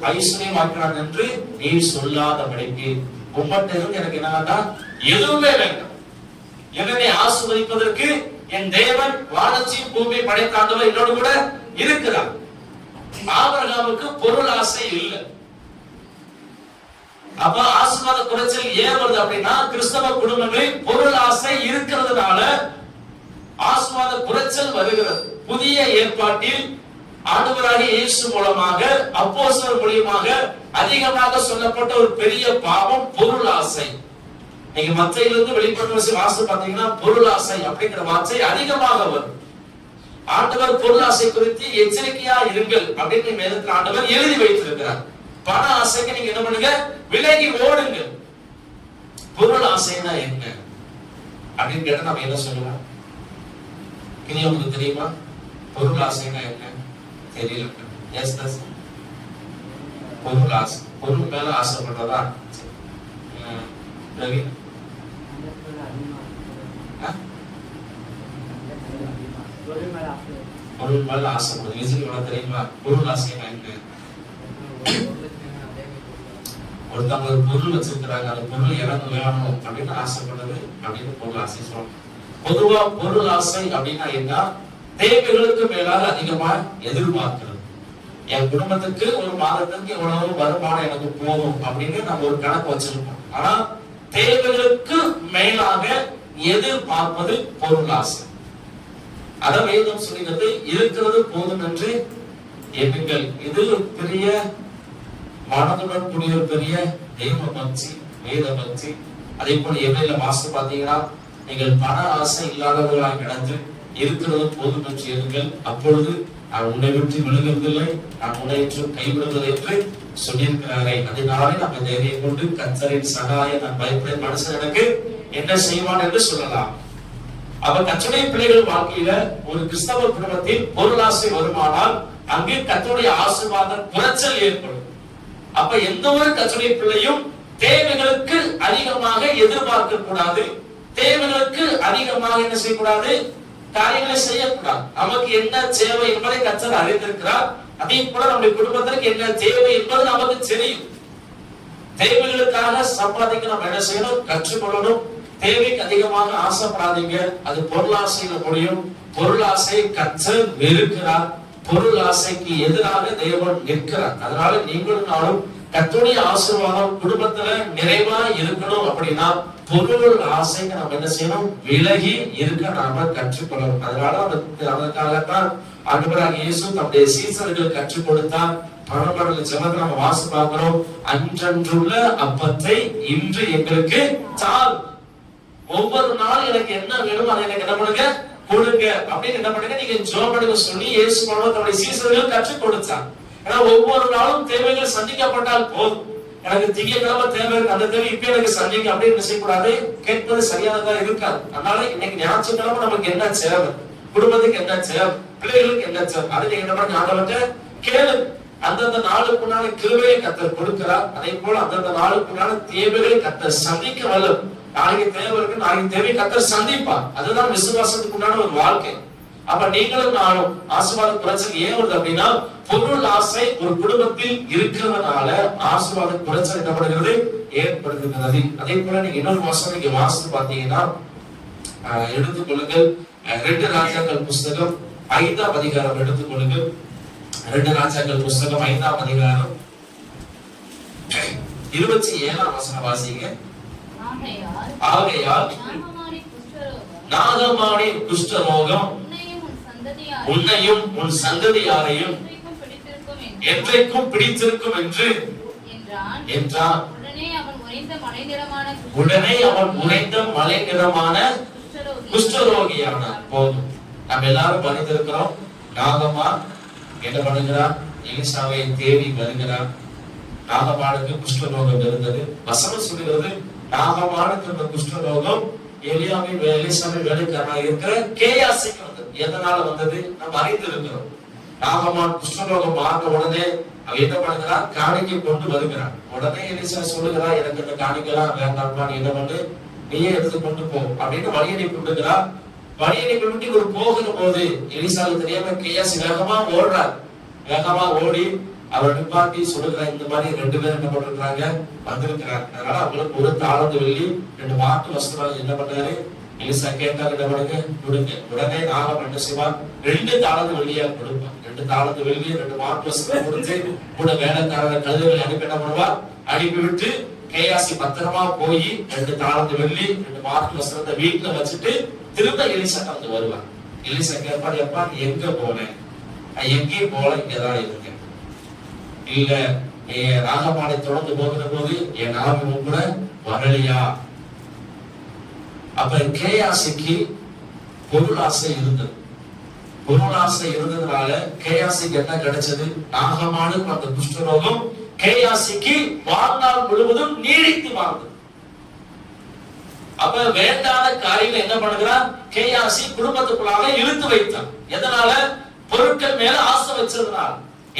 ஐஸ்வர்யமாக்கிறான் என்று நீர் சொல்லாதபடிக்கு உம்மட்ட இருந்து எனக்கு என்ன எதுவுமே வேண்டாம். என்னை ஆசீர்வதிப்பதற்கு என் தேவன் வானத்தையும் பூமியை படைத்தாண்டவர் என்னோடு கூட இருக்கிறார். ஆபிரகாமுக்கு பொருள் ஆசை இல்லை. அப்ப ஆசீர்வாத குறைச்சல் ஏன் வருது அப்படின்னா கிறிஸ்தவ குடும்பங்களில் பொருள் ஆசை இருக்கிறதுனால ஆசீர்வாத குறைச்சல் வருகிறது. புதிய ஏற்பாட்டில் ஆண்டவராகிய இயேசு மூலமாக அப்போஸ்தலர் மூலமாக அதிகமாக சொல்லப்பட்ட ஒரு பெரிய பாவம் பொருள் ஆசை. நீங்க மத்தேயிலிருந்து வெளிப்படுத்தின வாசல் பாத்தீங்கன்னா பொருள் ஆசை அப்படிங்கிற வார்த்தை அதிகமாக வரும். ஆண்டவர் பொருள் ஆசை குறித்து எச்சரிக்கையா இருங்கள் அப்படின்னு வேதத்தில் ஆண்டவர் எழுதி வைத்திருக்கிறார். பண ஆசைக்கு நீங்க என்ன பண்ணுங்க, விலகி ஓடுங்க. பொருள் ஆசைனா என்ன அப்படின்னு கேட்டா நம்ம என்ன சொல்லலாம்? இனி உங்களுக்கு தெரியுமா பொருள் ஆசைனா என்ன? தெரியல. எஸ் எஸ் பொருள் ஆசை, பொருள் மேல ஆசைப்படுறதா? பொருள் மேல ஆசைப்படுறது விஜய் தெரியுமா? பொருள் ஆசைனா என்ன? ஒருத்தவங்க ஒரு பொருள் வச்சிருக்கிறாங்க, அந்த பொருள் எனக்கு வேணும் அப்படின்னு ஆசைப்படுறது அப்படின்னு பொருள் ஆசை சொல்றோம். பொதுவா பொருள் ஆசை அப்படின்னா என்ன? தேவைகளுக்கு மேலாக அதிகமா எதிர்பார்க்கிறது. என் குடும்பத்துக்கு ஒரு மாதத்துக்கு எவ்வளவு வருமானம் எனக்கு போதும் அப்படின்னு நம்ம ஒரு கணக்கு வச்சிருக்கோம். ஆனா தேவைகளுக்கு மேலாக எதிர்பார்ப்பது பொருள் ஆசை. அத வேதம் சொல்லுகிறது, இருக்கிறது போதும் என்று எண்ணுங்கள். இது பெரிய மனதுடன் கூடிய ஒரு பெரிய தெய்வ பக்தி, வேத பக்தி. அதே போல எவ்வளவு வாசித்து பாத்தீங்கன்னா, நீங்கள் பண ஆசை இல்லாதவர்களாக கிடந்து இருக்கிறது போதும் என்று எண்ணுங்கள். அப்பொழுது நான் உன்னை விட்டு விழுகிறதில்லை, நான் உன்னை கைவிடுவதில்லை என்று சொல்லியிருக்கிறாரே. அதனாலே நம்ம தைரியம் கொண்டு கர்த்தரின் சகாயம் நான் பயப்பட மனுஷன் எனக்கு என்ன செய்வான் என்று சொல்லலாம். அப்ப கர்த்தருடைய பிள்ளைகள் வாழ்க்கையில ஒரு கிறிஸ்தவ குடும்பத்தில் பொருளாசை வருமானால் அங்கே கர்த்தருடைய ஆசீர்வாதம் குறைச்சல் ஏற்படும். அப்ப எந்த ஒரு கர்த்தருடைய பிள்ளையும் தேவைகளுக்கு அதிகமாக எதிர்பார்க்க கூடாது, தேவைகளுக்கு அதிகமாக என்ன செய்யக்கூடாது, காரியங்களை செய்யக்கூடாது. நமக்கு என்ன தேவை என்பதை கர்த்தர் அறிந்திருக்கிறார். அதே போல நம்முடைய குடும்பத்திற்கு என்ன தேவை என்பது நமக்கு தெரியும். தேவைகளுக்காக சம்பாதிக்க நம்ம என்ன செய்யணும், கற்றுக்கொள்ளணும். தேவைக்கு அதிகமாக ஆசைப்படாதீங்க, அது பொருளாசையில முடியும். பொருளாசை கர்த்தர் வெறுக்கிறார், பொருளாசைக்கு எதிராக தேவன் நிற்கிறார். அதனால நீங்களும் நானும் கர்த்தருடைய ஆசீர்வாதம் குடும்பத்துல நிறைவா இருக்கணும் அப்படின்னா பொருள் ஆசைக்கு நம்ம என்ன செய்யணும், விலகி இருக்க நாம கற்றுக்கொள்ளணும். அதனால அதற்காகத்தான் ஆண்டவராகிய இயேசு தம்முடைய சீசர்கள் கற்றுக் கொடுத்தார். பரம்பரை ஜெபத்தை நம்ம வாசி பார்க்கிறோம். அன்றன்றுள்ள அப்பத்தை இன்று எங்களுக்கு தார். ஒவ்வொரு நாள் எனக்கு என்ன வேணும் அதை எனக்கு என்ன பண்ணுங்க, கொடுங்க அப்படின்னு என்ன பண்ணுங்க, நீங்க ஜெபம் பண்ணுங்க சொல்லி இயேசு தம்முடைய சீசர்கள் கற்றுக் கொடுத்தார். ஏன்னா ஒவ்வொரு நாளும் தேவைகள் சந்திக்கப்பட்டால் போதும். எனக்கு திங்கட்கிழமை தேவை, அந்த தேவை இப்ப எனக்கு சந்திக்க அப்படின்னு செய்யக்கூடாது, கேட்பது சரியானதா இருக்காது. அதனால இன்னைக்கு ஞாயிற்றுக்கிழமை நமக்கு என்ன தேவை, குடும்பத்துக்கு என்ன தேவை, பிள்ளைகளுக்கு என்ன தேவை, அதை நீங்க என்ன பண்ணி ஆண்டவர்கிட்ட கேளு. அந்தந்த நாளுக்குண்டான கிருபையை கர்த்தர் கொடுக்கிறார். அதே போல அந்தந்த நாளுக்குண்டான தேவைகளை கர்த்தர் சந்திக்க வல்லவர். நாளைக்கு தேவை இருக்கு, நாளைக்கு தேவை கர்த்தர் சந்திப்பார். அதுதான் விசுவாசத்துக்கு உண்டான ஒரு வாழ்க்கை. அப்ப நீங்களும் நானும் ஆசீர்வாத குறைச்சல் ஏன் வருது அப்படின்னா பொருள் ஆசை ஒரு குடும்பத்தில் இருக்கிறதுனால ஆசீர்வாத குறைச்சல் என்னப்படுகிறது, ஏற்படுத்துகிறது. அதே போல நீங்க இன்னொரு மாசம் நீங்க வாசித்து பாத்தீங்கன்னா எடுத்துக்கொள்ளுங்கள் 2 ராஜாக்கள் புஸ்தகம் 5ஆம் அதிகாரம் எடுத்துக்கொள்ளுங்கள். 2 ராஜாக்கள் புஸ்தகம் 5ஆம் அதிகாரம் 27ஆம் வசனம் வாசிங்க. ஆகையால் நாகமானி குஷ்டரோகம் உன்னையும் உன் சந்ததியாரையும் என்றைக்கும் பிடித்திருக்கும் என்று என்றான். உடனே அவன் உறைந்த மலை நிறமான குஷ்டரோகியான. போதும், நம்ம எல்லாரும் மனிதருக்கிறோம். நாகமா என்ன பண்ணுகிறார், எலிசாவை தேடி வருகிறார். நாகமானுக்கு குஷ்டரோகம் இருந்தது. வசனம் சொல்லுகிறது நாகமானுக்கு அந்த குஷ்டரோகம் எலிசாவின் வேலைக்காரனாக இருக்கிற கேயாசிக்கு வந்தது. எதனால வந்தது நம்ம அறிந்து இருக்கிறோம். நாகமான் குஷ்டரோகம் ஆன உடனே அவ என்ன பண்ணுகிறார், காணிக்கை கொண்டு வருகிறார். உடனே எலிசா சொல்லுகிறார், எனக்கு இந்த காணிக்கலாம் வேண்டாம்ப்பா, நீ என்ன பண்ணு, நீயே எடுத்து கொண்டு போ அப்படின்னு வழியனை கொண்டுகிறார். வழியனை கொண்டு ஒரு போகிற போது எலிசாவுக்கு தெரியாம கேயாசி வேகமா ஓடுறார். வேகமா ஓடி அவர் நிப்பாட்டி சொல்லுகிறார், இந்த மாதிரி 2 பேரும் என்ன பண்றாங்க வந்திருக்கிறார். அதனால அவங்களுக்கு ஒரு தாளந்து வெள்ளி 2 மாட்டு வஸ்திரம் என்ன பண்றாரு, எலிசா கேட்டாரு, என்ன பண்ணுங்க கொடுங்க. உடனே நாகம் என்ன செய்வார், 2 தாளந்து வெள்ளியா கொடுப்பார். 2 தாளந்து வெள்ளி 2 மாட்டு வஸ்திரம் கொடுத்து கூட வேலைக்காரர் கழுதைகளை அனுப்பி என்ன பண்ணுவார், அனுப்பிவிட்டு கேயாசி பத்திரமா போய் 2 தாளந்து வெள்ளி 2 மாட்டு வஸ்திரத்தை வீட்டுல வச்சுட்டு திரும்ப எலிசா வந்து வருவார். எலிசா கேட்பாரு, எப்பா எங்க போனேன், எங்கேயும் போல, இங்கதான் இருக்கேன். இல்ல ராகமானை தொடர்ந்து போகிற போது என் நாமம் கூட வரலையா. அப்ப கேயாசிக்கு பொருளாசை இருந்தது. பொருளாசை இருந்ததுனால கேயாசிக்கு என்ன கிடைச்சது, நாகமானுக்கு அந்த குஷ்டரோகம் கேயாசிக்கு வாழ்நாள் முழுவதும் நீடித்து வாழ்ந்தது. அப்ப வேண்டாத காரியங்கள் என்ன பண்ணுகிறார், கேயாசி குடும்பத்துக்குள்ளாக இழுத்து வைத்தார். எதனால, பொருட்கள் மேல ஆசை வச்சதுனால.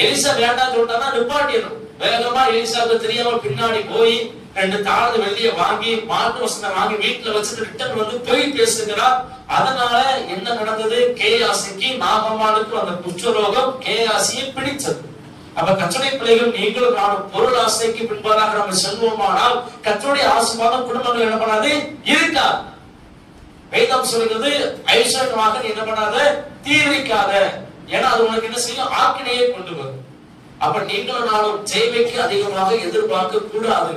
எலிசா வேண்டாம் சொல்லிட்டா நிப்பாட்டிடணும். வேகமா எலிசாவுக்கு தெரியாம பின்னாடி போய் 2 தாளந்து வெள்ளிய வாங்கி மாட்டு வசனம் வாங்கி வீட்டுல வச்சுட்டு ரிட்டர்ன் வந்து போய் பேசுகிறார். அதனால என்ன நடந்தது, கேயாசிக்கு நாகமானுக்கு அந்த குஷ்டரோகம் கேயாசியை பிடிச்சது. அப்ப கர்த்தருடைய பிள்ளைகள் நீங்களும் நானும் பொருள் ஆசைக்கு பின்பாக நம்ம செல்வோமானால் கர்த்தருடைய ஆசீர்வாதம் குடும்பங்கள் என்ன பண்ணாது, இருக்காது. வேதம் சொல்கிறது ஐஸ்வர்யமாக என்ன பண்ணாத, தீவிரிக்காத. ஏன்னா அது உங்களுக்கு என்ன செய்யும், ஆக்கினையை கொண்டு வரும். அப்ப நீங்களும் நானும் தேவைக்கு அதிகமாக எதிர்பார்க்க கூடாது.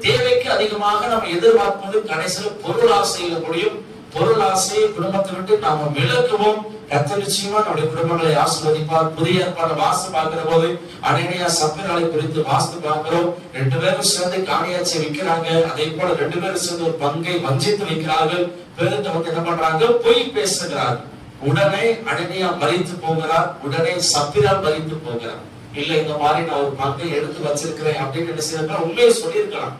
தேவைக்கு அதிகமாக நம்ம எதிர்பார்ப்பது கடைசியில் பொருள் ஆசையில முடியும். பொருள் ஆசையை குடும்பத்தை விட்டு நாம விலக்குவோம். கர்த்தர் நிச்சயமா நம்முடைய குடும்பங்களை ஆசீர்வதிப்பார். புதிய ஏற்பாடு வாசித்து பார்க்கிற போது அனனியா சப்பீராளை குறித்து வாசித்து பார்க்கிறோம். 2 பேரும் சேர்ந்து காணியாட்சி விற்கிறாங்க. அதே போல 2 பேரும் சேர்ந்து ஒரு பங்கை வஞ்சித்து வைக்கிறார்கள். பேருந்து வந்து என்ன பண்றாங்க, பொய் பேசுகிறார். உடனே அனனியா மரித்து போகிறார். உடனே சப்பீரால் மரித்து போகிறார். இல்ல இந்த மாதிரி நான் ஒரு பங்கை எடுத்து வச்சிருக்கிறேன் அப்படின்னு என்ன செய்யறா, உண்மையை சொல்லியிருக்கலாம்.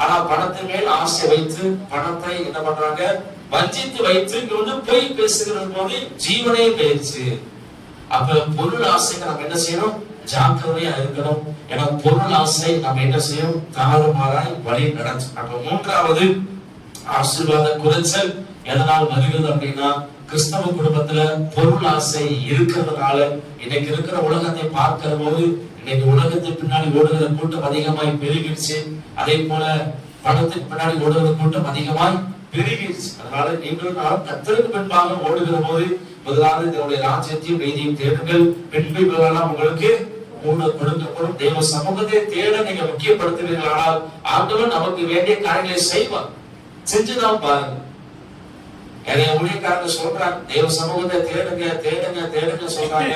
ஆனா பணத்தின் மேல் ஆசை வைத்து பணத்தை என்ன பண்றாங்க, வஞ்சித்து வைத்து இங்க வந்து பொய் பேசுகிறது போது ஜீவனே போயிடுச்சு. அப்ப பொருள் ஆசைக்கு நம்ம என்ன செய்யணும், ஜாக்கிரதையா இருக்கணும். ஏன்னா பொருள் ஆசை நம்ம என்ன செய்யும், தாறுமாறாய் வழி நடத்தும். அப்ப மூன்றாவது ஆசீர்வாத குறைச்சல் எதனால் வருகிறது அப்படின்னா, கிறிஸ்தவ குடும்பத்துல பொருள் ஆசை இருக்கிறதுனால இன்னைக்கு இருக்கிற உலகத்தை பார்க்கிற போது இன்னைக்கு உலகத்துக்கு பின்னாடி ஓடுகிற கூட்டம் அதிகமாய் பெருகிடுச்சு. அதே போல பணத்துக்கு பின்னாடி ஓடுகிற கூட்டம் அதிகமாய் பெருகிடுச்சு. அதனால நீங்களும் நானும் கர்த்தருக்கு பின்பாக ஓடுகிற போது முதலாவது இதனுடைய ராஜ்யத்தையும் நீதியும் தேடுங்கள், பின்பு இவர்களெல்லாம் உங்களுக்கு கொடுக்கப்படும். தேவ சமூகத்தை தேட நீங்க முக்கியப்படுத்துவீர்களானால் ஆண்டவர் நமக்கு வேண்டிய காரியங்களை செய்வார். செஞ்சுதான் பாருங்க. நிறைய ஊழியக்காரங்க சொல்றாங்க, தேவ சமூகத்தை தேடுங்க தேடுங்க தேடுங்க சொல்றாங்க.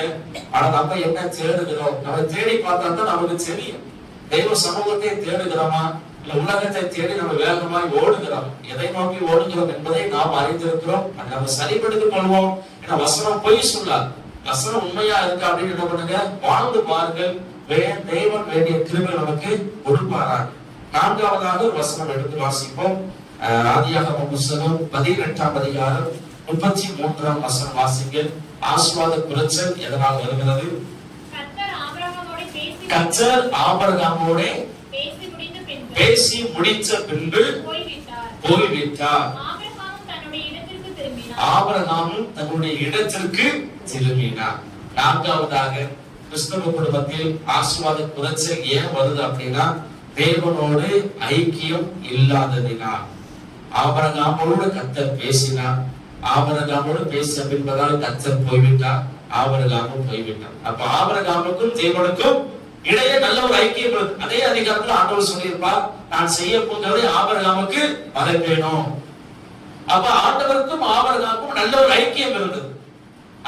ஆனா நம்ம என்ன தேடுகிறோம், நம்ம தேடி பார்த்தா தான் நமக்கு தெரியும். தெய்வ சமூகத்தை தேடுகிறோமா இல்ல உலகத்தை தேடி நம்ம வேகமாய் ஓடுகிறோம், எதை நோக்கி ஓடுகிறோம் என்பதை நாம் அறிந்திருக்கிறோம். அதை நம்ம சரிப்படுத்திக் கொள்வோம். ஏன்னா வசனம் பொய் சொல்லாது, வசனம் உண்மையா இருக்கா அப்படின்னு என்ன பண்ணுங்க, வாழ்ந்து பாருங்கள். தேவன் வேண்டிய கிருபை நமக்கு கொடுப்பாராங்க. நான்காவதாக ஒரு வசனம் எடுத்து வாசிப்போம். ஆதியாகம புத்தகம் 18ஆம் அதிகாரம் 33ஆம் வசனம் வாசிங்கள். ஆசீர்வாத குறைச்சல் எதனால் வருகிறது? கர்த்தர் ஆபிரகாமோட பேசி முடித்த பின்பு போய்விட்டார். ஆபிரகாமும் தன்னுடைய இடத்திற்கு திரும்பினார். நான்காவதாக கிறிஸ்தவ குடும்பத்தில் ஆசீர்வாத குறைச்சல் ஏன் வருது அப்படின்னா, தேவனோடு ஐக்கியம் இல்லாததினால். ஆபிரகாமோடு கர்த்தர் பேசினார், ஆபிரகாமோடு பேசிய பின்பதால் கர்த்தர் போய்விட்டார், ஆபிரகாமும் போய்விட்டார். அப்ப ஆபிரகாமுக்கும் தேவனுக்கும் இடையே நல்ல ஒரு ஐக்கியம் இருக்கு. அதே அதிகாரத்துல ஆண்டவர் சொல்லியிருப்பார், நான் செய்ய போகிறதை ஆபிரகாமுக்கு மறைப்பேனும். அப்ப ஆண்டவருக்கும் ஆபிரகாமுக்கும் நல்ல ஒரு ஐக்கியம் இருந்தது.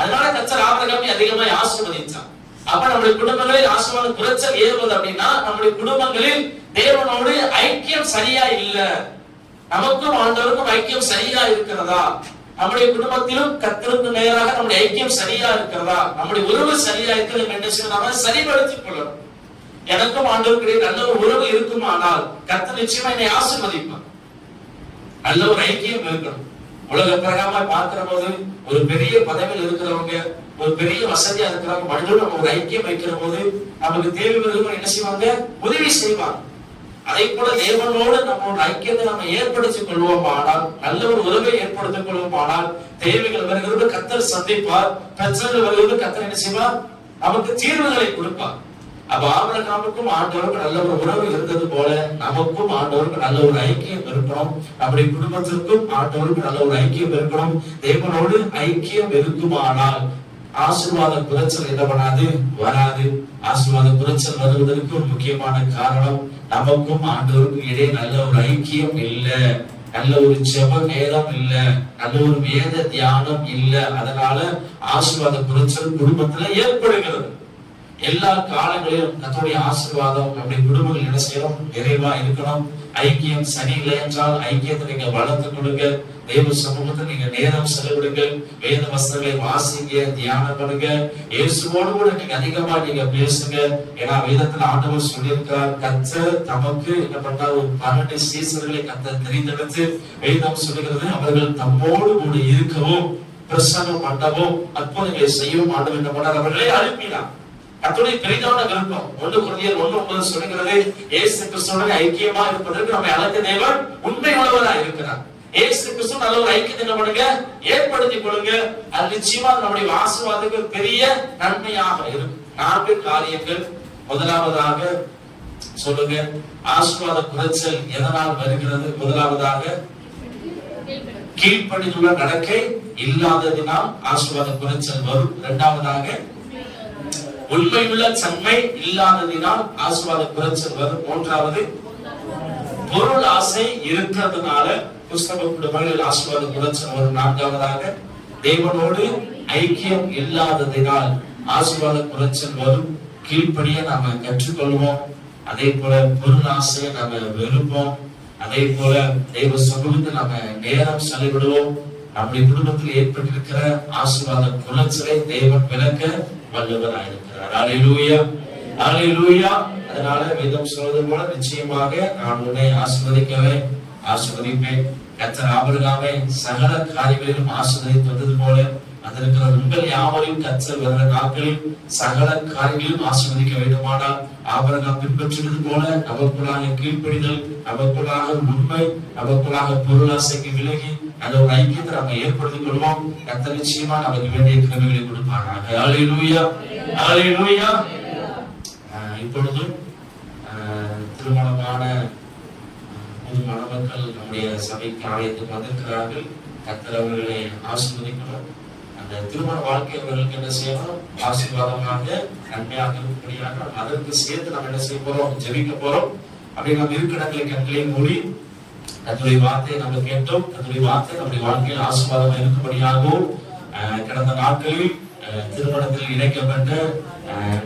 அதனால கர்த்தர் ஆபிரகாமை அதிகமாக ஆசீர்வதித்தார். அப்ப நம்முடைய குடும்பங்களில் ஆசீர்வாத குறைச்சல் ஏறுவது அப்படின்னா, நம்முடைய குடும்பங்களில் தேவனோடு ஐக்கியம் சரியா இல்ல. நமக்கும் ஆண்டவருக்கும் ஐக்கியம் சரியா இருக்கிறதா? நம்முடைய குடும்பத்திலும் கர்த்தருக்கு நேராக நம்முடைய ஐக்கியம் சரியா இருக்கிறதா? நம்முடைய உறவு சரியா இருக்கிறது என்ன செய்யணும், சரிபடுத்திக் கொள்ளணும். எனக்கும் ஆண்டவருக்கு நல்ல ஒரு உறவு இருக்குமானால் கர்த்தர் நிச்சயமா என்னை ஆசீர்வதிப்பார். நல்ல ஒரு ஐக்கியம் இருக்கணும். உலக பிரகாரமா பார்க்கிற போது ஒரு பெரிய பதவியில் இருக்கிறவங்க, ஒரு பெரிய வசதியா இருக்கிறவங்க மனிதர்கள் நம்ம ஒரு ஐக்கியம் வைக்கிற போது நமக்கு தேவைப்படுறவங்க என்ன செய்வாங்க, உதவி செய்வாங்க. அதே போல தேவனோடு நம்மளோட ஐக்கியத்தை நம்ம ஏற்படுத்திக் கொள்வோம். ஆனால் நல்ல ஒரு உறவை ஏற்படுத்திக் கொள்வோம். ஆனால் தேவைகள் வருகிறது கர்த்தர் சந்திப்பார், பிரச்சனைகள் வருகிறது கர்த்தர் என்ன செய்வார், நமக்கு தீர்வுகளை கொடுப்பார். அப்ப ஆபிரகாமுக்கும் ஆண்டவருக்கு நல்ல ஒரு உறவு இருந்தது போல நமக்கும் ஆண்டவருக்கு நல்ல ஒரு ஐக்கியம் இருக்கணும். நம்முடைய குடும்பத்திற்கும் ஆண்டவருக்கு நல்ல ஒரு ஐக்கியம் இருக்கணும். தேவனோடு ஐக்கியம் இருக்குமானால் ஆசீர்வாத குறைச்சல் என்ன பண்ணாது, வராது. ஆசீர்வாத குறைச்சல் வருவதற்கு ஒரு முக்கியமான காரணம், நமக்கும் ஆண்டவருக்கும் இடையே நல்ல ஒரு ஐக்கியம் இல்ல, நல்ல ஒரு ஜெப நேரம் இல்ல, நல்ல ஒரு வேத தியானம் இல்ல. அதனால ஆசீர்வாத குறைச்சல் குடும்பத்துல ஏற்படுகிறது. எல்லா காலங்களிலும் கர்த்தருடைய ஆசீர்வாதம் நம்முடைய குடும்பங்கள் என்ன செய்யணும், நிறைவா இருக்கணும். ஐக்கியம் சரியில்லை என்றால் ஐக்கியத்தை நீங்க வளர்த்து கொடுங்க. தேவ சமூகத்தில் நீங்க நேரம் செலவிடுங்கள், வேத வசனங்களை வாசிங்க, தியானம் பண்ணுங்க, இயேசுவோடு கூட நீங்க அதிகமா நீங்க பேசுங்க. ஏன்னா வேதத்துல ஆண்டவர் சொல்லியிருக்கிறார், கர்த்தர் தமக்கு என்ன பண்ணார், ஒரு 12 சீசர்களை கர்த்தர் தெரிந்தெடுத்து வேதம் சொல்லுகிறது, அவர்கள் தம்மோடு கூட இருக்கவும் பிரசன்னம் பண்ணவும் அற்புதங்களை செய்யவும் ஆண்டவர் என்ன பண்ணார், அவர்களை அனுப்பினார். கர்த்தருடைய பெரிதான விருப்பம் 1 கொரிந்தியர் 1:9 சொல்லுகிறது, இயேசு கிறிஸ்துவோடு ஐக்கியமா இருப்பதற்கு நம்மை அழைத்த தேவன் உண்மை உள்ளவராய் இருக்கிறார். இயேசு கிறிஸ்து நல்ல ஒரு ஐக்கியத்தை என்ன பண்ணுங்க, ஏற்படுத்திக் கொள்ளுங்க. அது நிச்சயமா நம்முடைய ஆசீர்வாதத்துக்கு பெரிய நன்மையாக இருக்கும். 4 காரியங்கள். முதலாவதாக சொல்லுங்க, ஆசீர்வாத குறைச்சல் எதனால் வருகிறது? முதலாவதாக கீழ்ப்படிந்துள்ள நடக்கை இல்லாததினால் ஆசீர்வாத குறைச்சல் வரும். இரண்டாவதாக உண்மையுள்ள தன்மை இல்லாததினால் ஆசீர்வாத குறைச்சல் வரும். மூன்றாவது பொருள் ஆசை இருக்கிறதுனால கிறிஸ்தவ குடும்பங்களில் ஆசீர்வாத குறைச்சல் வரும். நான்காவதாக தேவனோடு ஐக்கியம் இல்லாததினால் ஆசீர்வாத குறைச்சல் வரும். கீழ்ப்படிய நாம கற்றுக்கொள்வோம். அதே போல பொருள் ஆசையை நாம வெறுப்போம். அதே போல தெய்வ சமூகத்தில் நாம நேரம் செலவிடுவோம். நம்முடைய குடும்பத்தில் ஏற்பட்டிருக்கிற ஆசீர்வாத குறைச்சலை தேவன் விளக்க வல்லவராயிருக்கிறார். அல்லேலூயா, அல்லேலூயா. அதனால வேதம் சொல்வது போல நிச்சயமாக நான் உன்னை ஆசீர்வதிப்பேன். கர்த்தர் ஆபிரகாமை சகல காரியங்களிலும் ஆசீர்வதித்து வந்தது போல அதற்கு உங்கள் யாவரையும் கர்த்தர் வருகிற நாட்களில் சகல காரியங்களிலும் ஆசீர்வதிக்க வேண்டுமானால் ஆபிரகாம் பின்பற்றினது போல நமக்குள்ளாக கீழ்ப்படிதல், நமக்குள்ளாக உண்மை, நமக்குள்ளாக பொருளாசைக்கு விலகி அந்த ஒரு ஐக்கியத்தை நம்ம ஏற்படுத்திக் கொள்வோம். கர்த்தர் நிச்சயமா நமக்கு வேண்டிய கிருபைகளை கொடுப்பாராக. ஹல்லேலூயா, ஹல்லேலூயா. இப்பொழுதும் திருமணமான புது மணமக்கள் நம்முடைய சபைக்கு ஆலயத்துக்கு வந்திருக்கிறார்கள். கர்த்தர் அவர்களை ஆசீர்வதிக்கணும். அந்த திருமண வாழ்க்கை அவர்களுக்கு என்ன செய்யணும்? ஆசீர்வாதமாக நன்மையாக இருக்கும்படியாக அதற்கு சேர்த்து நம்ம என்ன செய்ய போறோம்? ஜெபிக்க போறோம். அப்படி நம்ம இருக்கிற கண்களை மூடி கர்த்தருடைய வார்த்தையை நம்ம கேட்டோம். கர்த்தருடைய வார்த்தை நம்முடைய வாழ்க்கையில் ஆசீர்வாதமாக இருக்கும்படியாகவும் கடந்த நாட்களில் திருமணத்தில் இணைக்கப்பட்ட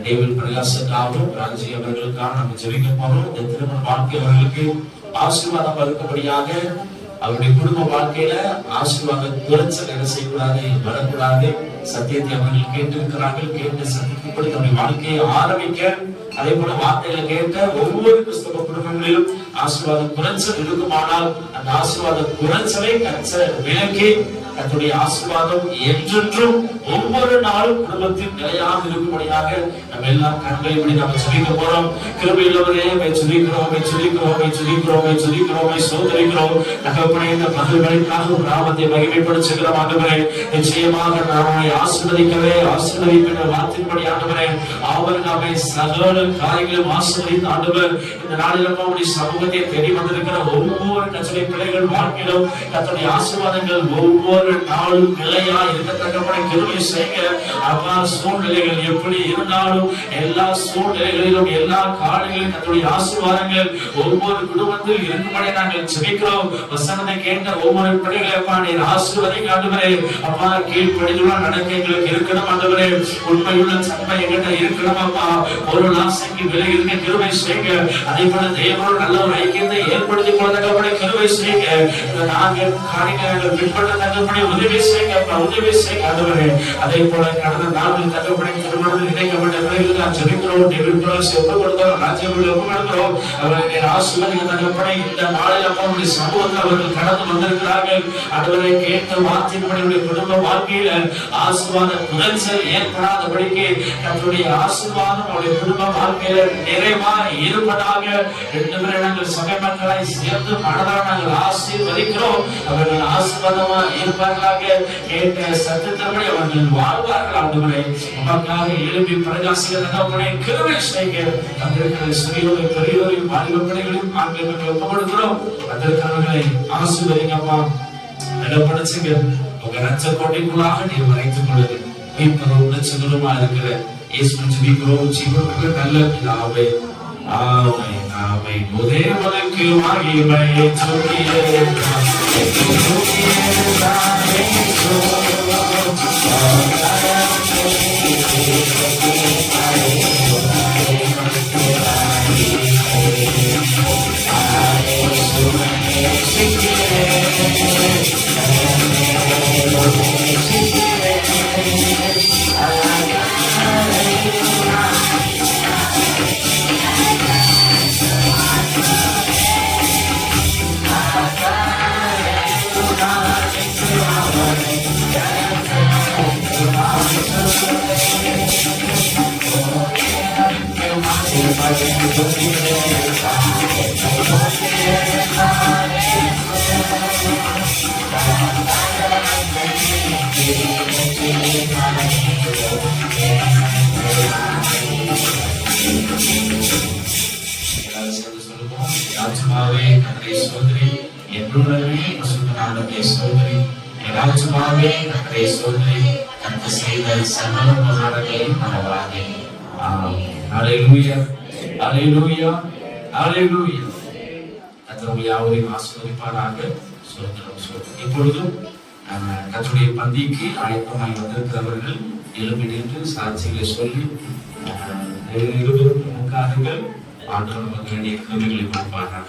டேவிட் பிரகாசுக்காகவும் ராஜி அவர்களுக்காக நம்ம ஜெபிக்க போறோம். இந்த திருமண வாழ்க்கை அவர்களுக்கு ஆசீர்வாதம் இருக்கும்படியாக அவருடைய குடும்ப வாழ்க்கையில ஆசீர்வாத குறைச்சல் என்ன செய்யக்கூடாது, வரக்கூடாது. சத்தியத்தை அவர்கள் கேட்டிருக்கிறார்கள். கேட்டு சத்தியப்படி நம்முடைய வாழ்க்கையை ஆரம்பிக்க, அதே போல வார்த்தைகளை கேட்ட ஒவ்வொரு கிறிஸ்தவ குடும்பங்களிலும் ஆசீர்வாத குறைச்சல் இருக்குமானால் அந்த ஆசீர்வாத குறைச்சலை கர்த்தர் விலக்கி கர்த்தருடைய ஆசீர்வாதம் என்றென்றும் ஒவ்வொரு நாளும் குடும்பத்தில் நிலையாக இருக்கும்படியாக நம்ம எல்லாம் கண்களை விட நம்ம ஜெபிக்க போறோம். கிருபையுள்ளவரே ஜெபிக்கிறோம், சோதரிக்கிறோம். தகப்பனே, இந்த மகிழ்ச்சிக்காக நாமத்தை மகிமைப்படுத்துகிறோம். ஆண்டவரே, நிச்சயமாக நாம ஆசீர்வதிக்கிற வார்த்தையின்படி ஆண்டவரே ஆபிரகாமை சகல காரியங்களும் ஆசீர்வதித்து ஆண்டவர் இந்த நாளில் நம்முடைய சமூகத்தை தேடி வந்திருக்கிற ஒவ்வொரு கச்சனை பிள்ளைகள் வாழ்க்கையிலும் கர்த்தருடைய ஆசீர்வாதங்கள் ஒவ்வொரு நாளும் நிலையா இருக்கத்தக்கபடி கிருபை செய்க. அப்பா, சூழ்நிலைகள் எப்படி இருந்தாலும் எல்லா சூழ்நிலைகளிலும் எல்லா காலங்களிலும் கர்த்தருடைய ஆசீர்வாதங்கள் ஒவ்வொரு குடும்பத்தில் இருக்கும்படி நாங்கள் ஜெபிக்கிறோம். வசனத்தை கேட்ட ஒவ்வொரு பிள்ளைகளை அப்பா நீர் ஆசீர்வதிங்க ஆண்டவரே. அப்பா, கீழ்ப்படிந்துள்ள நடக்கை எங்களுக்கு இருக்கணும் ஆண்டவரே. உண்மையுள்ள தன்மை எங்கிட்ட இருக்கணும் அப்பா. ஒரு ஆசைக்கு விலகி இருக்க கிருபை செய்க. அதே போல தேவனோடு நல்ல ஒரு ஐக்கியத்தை ஏற்படுத்திக் கொள்ளத்தக்கபடி கிருபை செய்க. நாங்கள் காரியங்கள் பின்பற்றத்தக்கபடி உதவி செய்யுங்க ஆண்டவரே. அதே போல கடந்த நாட்கள் தகப்பனை திருமணத்தில் இணைக்கப்பட்ட பிள்ளைகள் நான் ஜெபிக்கிறோம். டேவிட் ஒப்பு கொடுக்கிறோம், ராஜ்யங்களை ஒப்பு கொடுக்கிறோம். அவர்களை ஆசீர்வதிக்க தகப்பனை இந்த நாளில் அவருடைய சமூகத்தில் அவர்கள் கடந்து வந்திருக்கிறார்கள். ஆண்டவரை கேட்ட வார்த்தையின்படி குடும்ப வாழ்க்கையில ஆசீர்வாத குறைச்சல் ஏற்படாதபடிக்கு கர்த்தருடைய ஆசீர்வாதம் அவருடைய குடும்ப வாழ்க்கையில நிறைவா இருப்பதாக ரெண்டு பேரும் நாங்கள் சபை மக்களை சேர்ந்து மனதால் நாங்கள் ஆசீர்வதிக்கிறோம். அவர்கள் ஆசீர்வாதமா இருப்பார்களாக. கேட்ட சத்தியத்தின்படி அவர்கள் வாழ்வார்கள் ஆண்டவரே. உமக்காக எழுப்பி பிரகாசிக்கிறதை கிருபை செய்க. அதற்கு சிறியோரை பெரியோரையும் வாலிப பிள்ளைகளையும் ஆண்களுக்கு ஒப்பு கொடுக்கிறோம். அதற்கு அவர்களை ஆசீர்வதிங்கப்பா, பலப்படுத்துங்க. உங்க ரட்ச கோட்டைக்குள்ளாக நீர் மறைத்துக் கொள்ளுங்க. மீட்பரும் ரட்சகருமா இருக்கிற இயேசுவை ஜெபிக்கிறோம். ஜீவனுக்கு நல்ல பிதாவே, ஆமென், ஆமென். ஒரே உனக்கு மகிமை துதியே ராஜ்மாவே கர்த்தரை சோதரி, என்னுடனே பரிசுத்தநாமத்தை சோதரி. ராஜ்மாவே கர்த்தரை சோதரி, கர்த்தர் செய்த சகல உபகாரங்களையும் மறவாதே. ஹல்லேலூயா, ஹல்லேலூயா, ஹல்லேலூயா. கர்த்தர் யாவரையும் ஆசீர்வதிப்பாராக. இப்பொழுதும் கர்த்தருடைய பந்திக்கு ஆயத்தமாய் வந்திருக்கிறவர்கள் எழுப்பி நின்று சாட்சிகளை சொல்லி இருவரும் முக்காதுகள் ஆண்டவர் நமக்கு வேண்டிய கிருபைகளை கொடுப்பார்கள்.